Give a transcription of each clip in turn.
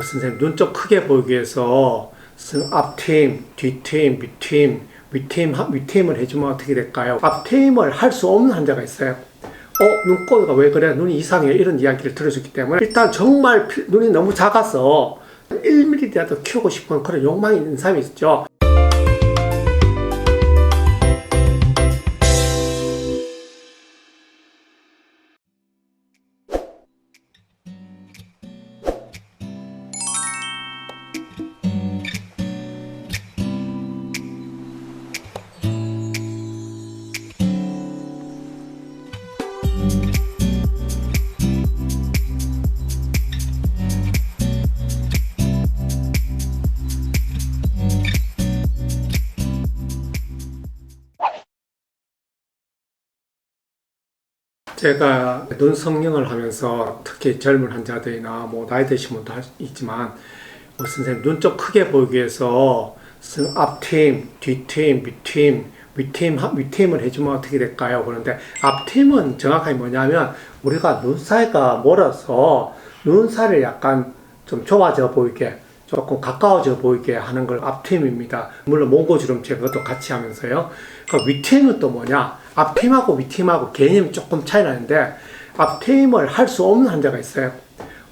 선생님 눈 좀 크게 보이기 위해서 앞팀, 뒤팀, 윗팀을 해주면 어떻게 될까요? 앞팀을 할 수 없는 환자가 있어요. 눈꼬리가 왜 그래? 눈이 이상해. 이런 이야기를 들어줬기 때문에 일단 정말 눈이 너무 작아서 1mm라도 키우고 싶은 그런 욕망이 있는 사람이 있죠. 제가 눈 성형을 하면서 특히 젊은 환자들이나 나이 드신 분도 있지만 선생님 눈 좀 크게 보이기 위해서 앞팀, 뒤팀, 윗팀을 해주면 어떻게 될까요? 그런데 앞팀은 정확하게 뭐냐면 우리가 눈 사이가 멀어서 눈 사이를 약간 좀 좁아져 보이게 조금 가까워져 보이게 하는 걸 앞팀입니다. 물론 몽고주름체 그것도 같이 하면서요. 그러니까 윗팀은 또 뭐냐? 앞팀하고 윗팀하고 개념이 조금 차이 나는데 앞팀을 할 수 없는 환자가 있어요.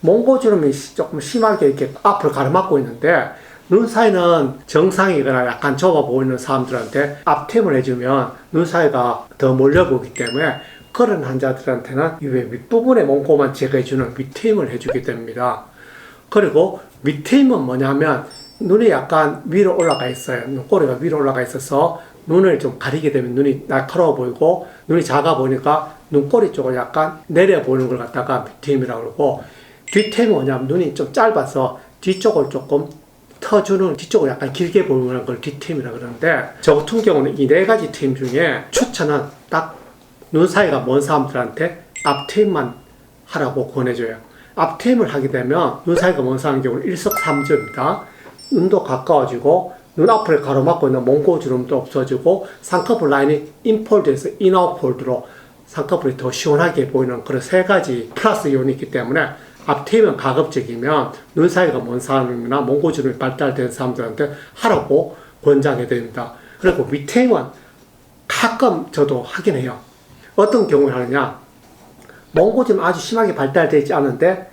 몽고주름이 조금 심하게 이렇게 앞을 가로막고 있는데 눈 사이는 정상이거나 약간 좁아 보이는 사람들한테 앞팀을 해주면 눈 사이가 더 몰려 보이기 때문에 그런 환자들한테는 이 윗부분의 몽고만 제거해주는 윗팀을 해주게 됩니다. 그리고 윗팀은 뭐냐면 눈이 약간 위로 올라가 있어요. 눈꼬리가 위로 올라가 있어서 눈을 좀 가리게 되면 눈이 날카로워 보이고 눈이 작아 보이니까 눈꼬리 쪽을 약간 내려 보이는 걸 갖다가 윗팀이라고 그러고, 뒷팀은 뭐냐면 눈이 좀 짧아서 뒤쪽을 조금 터주는, 뒤쪽을 약간 길게 보이는 걸 뒷팀이라고 그러는데, 저 같은 경우는 이 네 가지 팀 중에 추천은 딱 눈 사이가 먼 사람들한테 앞팀만 하라고 권해줘요. 앞팀을 하게 되면 눈 사이가 먼 사람 경우는 일석삼조입니다. 눈도 가까워지고 눈 앞을 가로막고 있는 몽고주름도 없어지고 쌍꺼풀 라인이 인폴드에서 인아웃폴드로 쌍꺼풀이 더 시원하게 보이는 그런 세 가지 플러스 요인이 있기 때문에 앞팀은 가급적이면 눈 사이가 먼 사람이나 몽고주름이 발달된 사람들한테 하라고 권장해 드립니다. 그리고 윗팀은 가끔 저도 하긴 해요. 어떤 경우를 하느냐, 몽고주름 아주 심하게 발달되어 있지 않은데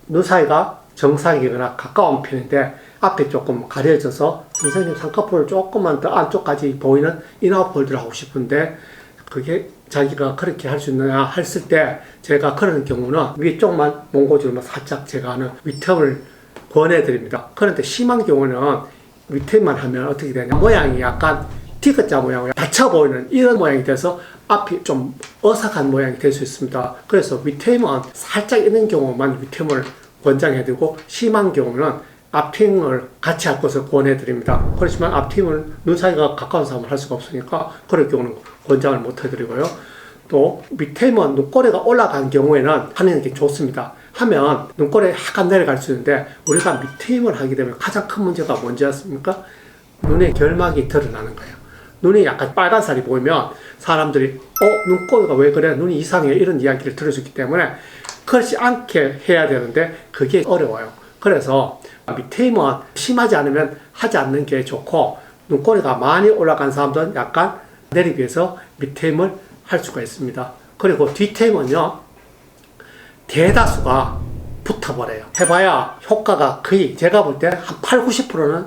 눈 사이가 정상이거나 가까운 편인데 앞에 조금 가려져서 선생님 쌍꺼풀을 조금만 더 안쪽까지 보이는 인아웃폴드를 하고 싶은데 그게 자기가 그렇게 할 수 있느냐 했을 때 제가 그런 경우는 위쪽만 몽고주름을 살짝 제거하는 윗틈을 권해드립니다. 그런데 심한 경우는 윗틈만 하면 어떻게 되냐, 모양이 약간 T자 모양으로 닫혀 보이는 이런 모양이 돼서 앞이 좀 어색한 모양이 될 수 있습니다. 그래서 윗틈은 살짝 있는 경우만 윗틈을 권장해드리고 심한 경우는 앞팀을 같이 할 것을 권해드립니다. 그렇지만 앞팀은 눈 사이가 가까운 사람을 할 수가 없으니까 그럴 경우는 권장을 못 해드리고요. 또 밑팀은 눈꼬리가 올라간 경우에는 하는 게 좋습니다. 하면 눈꼬리가 약간 내려갈 수 있는데 우리가 밑팀을 하게 되면 가장 큰 문제가 뭔지 아십니까? 눈의 결막이 드러나는 거예요. 눈이 약간 빨간 살이 보이면 사람들이 눈꼬리가 왜 그래? 눈이 이상해. 이런 이야기를 들어주기 때문에 그렇지 않게 해야 되는데 그게 어려워요. 그래서 밑팀은 심하지 않으면 하지 않는 게 좋고, 눈꼬리가 많이 올라간 사람들은 약간 내리비해서 밑팀을 할 수가 있습니다. 그리고 뒷팀은요, 대다수가 붙어버려요. 해봐야 효과가 거의 제가 볼 때 한 8, 90%는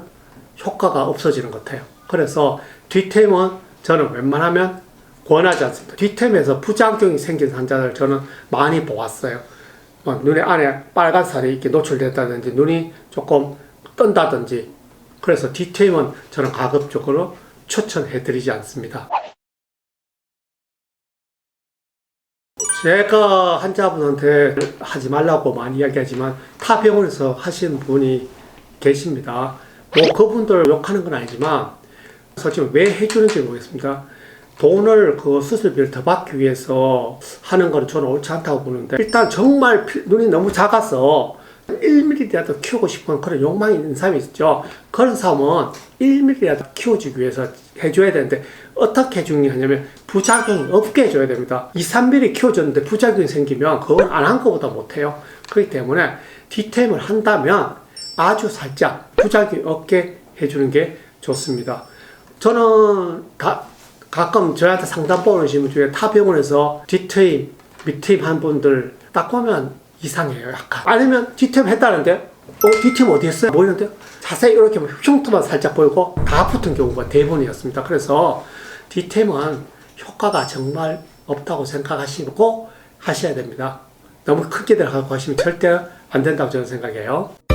효과가 없어지는 것 같아요. 그래서 뒷팀은 저는 웬만하면 권하지 않습니다. 뒷팀에서 부작용이 생긴 환자들 저는 많이 보았어요. 눈의 안에 빨간 살이 이렇게 노출됐다든지 눈이 조금 뜬다든지, 그래서 뒷팀은 저는 가급적으로 추천해드리지 않습니다. 제가 환자분한테 하지 말라고 많이 이야기하지만 타 병원에서 하시는 분이 계십니다. 그분들 욕하는 건 아니지만 솔직히 왜 해주는지 모르겠습니다. 돈을 그 수술비를 더 받기 위해서 하는 건 저는 옳지 않다고 보는데, 일단 정말 눈이 너무 작아서 1mm라도 키우고 싶은 그런 욕망이 있는 사람이 있죠. 그런 사람은 1mm라도 키워주기 위해서 해줘야 되는데 어떻게 해주냐면 부작용이 없게 해줘야 됩니다. 2, 3mm 키워줬는데 부작용이 생기면 그건 안 한 것보다 못해요. 그렇기 때문에 뒷템을 한다면 아주 살짝 부작용이 없게 해주는 게 좋습니다. 저는 가끔 저한테 상담 오시는 분 중에 타 병원에서 뒷트임, 밑트임 한 분들 딱 보면 이상해요, 약간. 아니면 뒷트임 했다는데, 뒷트임 어디 했어요? 보이는데? 자세히 이렇게 흉터만 살짝 보이고 다 붙은 경우가 대부분이었습니다. 그래서 뒷트임은 효과가 정말 없다고 생각하시고 하셔야 됩니다. 너무 크게 들어가고 하시면 절대 안 된다고 저는 생각해요.